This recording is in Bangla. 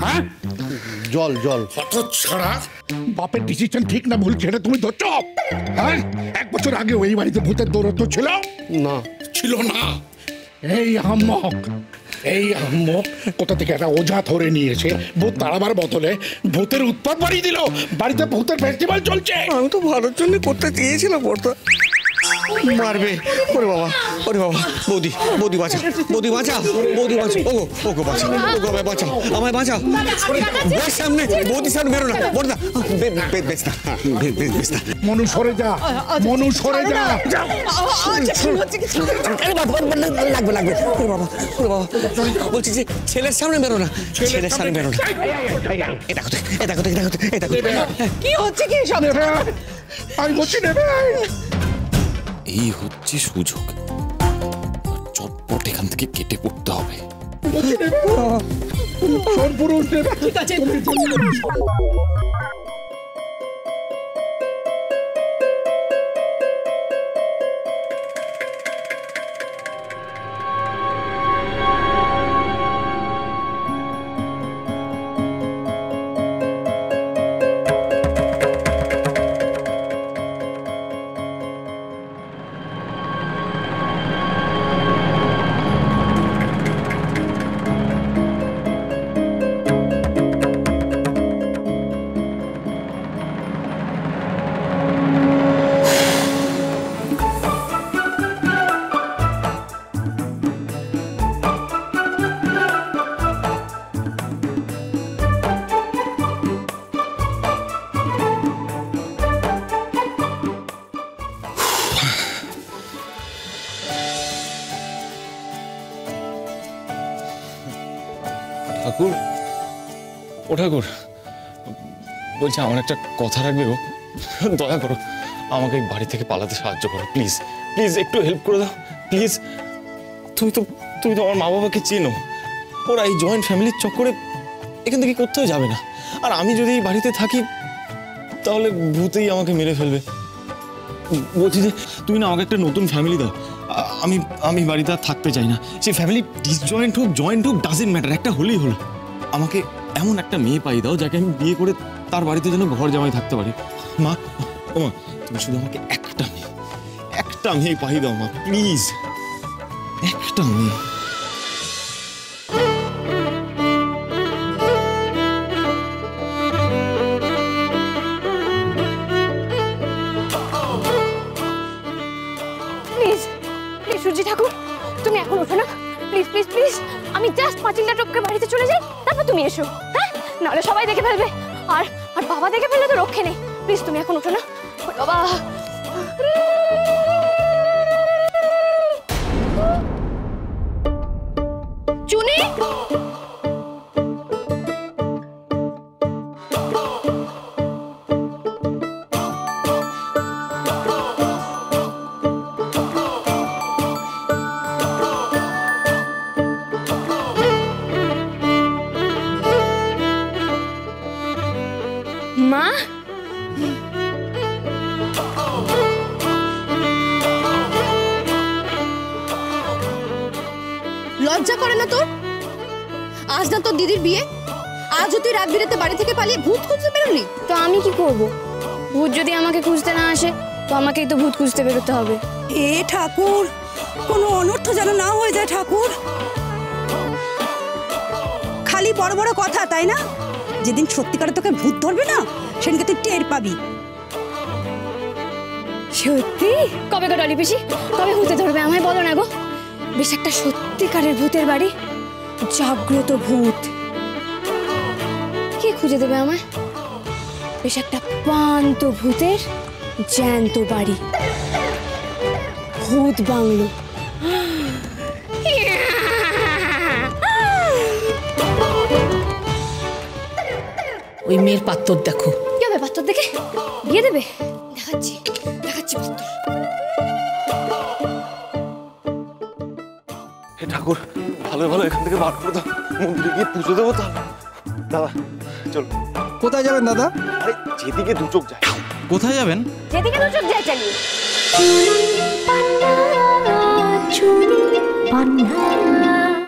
হ্যাঁ জল জল। কত ছাড়া বাপের ডিসিশন ঠিক না ভুল সেটা তুমি ধরছ? হ্যাঁ 1 বছর আগে ওই বাড়িতে ভূতের দৌড়ত্ব ছিল না ছিল না। এই আহম্মক কোথা থেকে একটা ওঝা ধরে নিয়েছে, ভূত তাড়াবার বদলে ভূতের উৎপাত বাড়িয়ে দিল। বাড়িতে ভূতের ফেস্টিভ্যাল চলছে। আমি তো ভালোর জন্য করতে চেয়েছিলাম বর্দা। মারবে। ওরে বাবা, ওরে বাবা। বৌদি, বৌদি বাঁচা, বৌদি বাঁচা, বৌদি বাঁচা। ওগো, ওগো বাঁচা, ওগো আমায় বাঁচাও, আমায় বাঁচাও। বেশ সামনে, বৌদি সামনে বেরো না। বর্দা, বেশ না, বেশ না। মনু সরে যা, মনু সরে যা। লাগবে, লাগবে। ওরে বাবা, ওরে বাবা। বলছি যে ছেলের সামনে বেরো না, ছেলের সামনে বেরো না। এটা কোথায়, এটা কোথায়, এটা কোথায়, এটা কোথায়। কি হচ্ছে কি সব? আমি বলছি নেবে। এই হচ্ছে সুযোগ, চটপট এখান থেকে কেটে পড়তে হবে। ঠিক আছে ঠাকুর, ও ঠাকুর, বলছি আমার একটা কথা রাখবে গো। দয়া করো, আমাকে এই বাড়ি থেকে পালাতে সাহায্য করো প্লিজ, প্লিজ একটু হেল্প করে দাও প্লিজ। তুমি তো আমার মা বাবাকে চেনো, ওরা এই জয়েন্ট ফ্যামিলির চক্করে এখান থেকে কোথাও যাবে না। আর আমি যদি এই বাড়িতে থাকি তাহলে ভূতেই আমাকে মেরে ফেলবে। বলছি যে তুমি না আমাকে একটা নতুন ফ্যামিলি দাও। আমি বাড়িতে আর থাকতে চাই না। সেই ফ্যামিলি ডিসজয়েন্ট হোক জয়েন্ট হোক ডাজেন্ট ম্যাটার, একটা হলেই হলো। আমাকে এমন একটা মেয়ে পাই দাও যাকে আমি বিয়ে করে তার বাড়িতে যেন ঘর জামাই থাকতে পারি। মা, ও মা, তুমি শুধু আমাকে একটা মেয়ে পাই দাও মা, প্লিজ একটা মেয়ে। সূর্যি ঠাকুর, তুমি এখন ওঠো না প্লিজ প্লিজ প্লিজ। আমি জাস্ট পাঁচিলটা টপকে বাড়িতে চলে যাই, তারপর তুমি এসো। হ্যাঁ, নাহলে সবাই দেখে ফেলবে, আর বাবা দেখে ফেললে তো রক্ষে নেই। প্লিজ তুমি এখন ওঠো না বাবা। চুনি, মা, লজ্জা করে না তোর? আজ না তোর দিদির বিয়ে, আজও তুই রাত বিরেতে বাড়ি থেকে পালিয়ে ভূত খুঁজতে বেরোলি? তো আমি কি করব? ভূত যদি আমাকে খুঁজতে না আসে তো আমাকেই তো ভূত খুঁজতে বেরোতে হবে। এ ঠাকুর, কোনো অনর্থ যেন না হয়ে যায় ঠাকুর। খালি বড় বড় কথা, তাই না? যেদিন সত্যিকারে তোকে ভূত ধরবে না সেদিনকে তুই টের পাবি। সত্যি? কবে গো ডলি পিসি, কবে ভূতে ধরবে আমায় বলো না গো। বেশ একটা সত্যিকারের ভূতের বাড়ি, জাগ্রত ভূত। কে খুঁজে দেবে আমায়? বেশ একটা পান্ত ভূতের জ্যান্ত বাড়ি, ভূত বাংলো। ওই মেয়ের পাত্তর দেখো। কি হবে পাত্তর দেখে? বিয়ে দেবে? দেখাচ্ছি দেখাচ্ছি পাত্তর। হে ঠাকুর, ভালো ভালো এখান থেকে বার করে দাও, মন্দিরে গিয়ে পুজো দেবো। তাহলে দাদা চলো। কোথায় যাবেন দাদা? আরে যেদিকে দু চোখ যায়। কোথায় যাবেন? যেদিকে দু চোখ যায় চালিয়ে। চুনি পান্না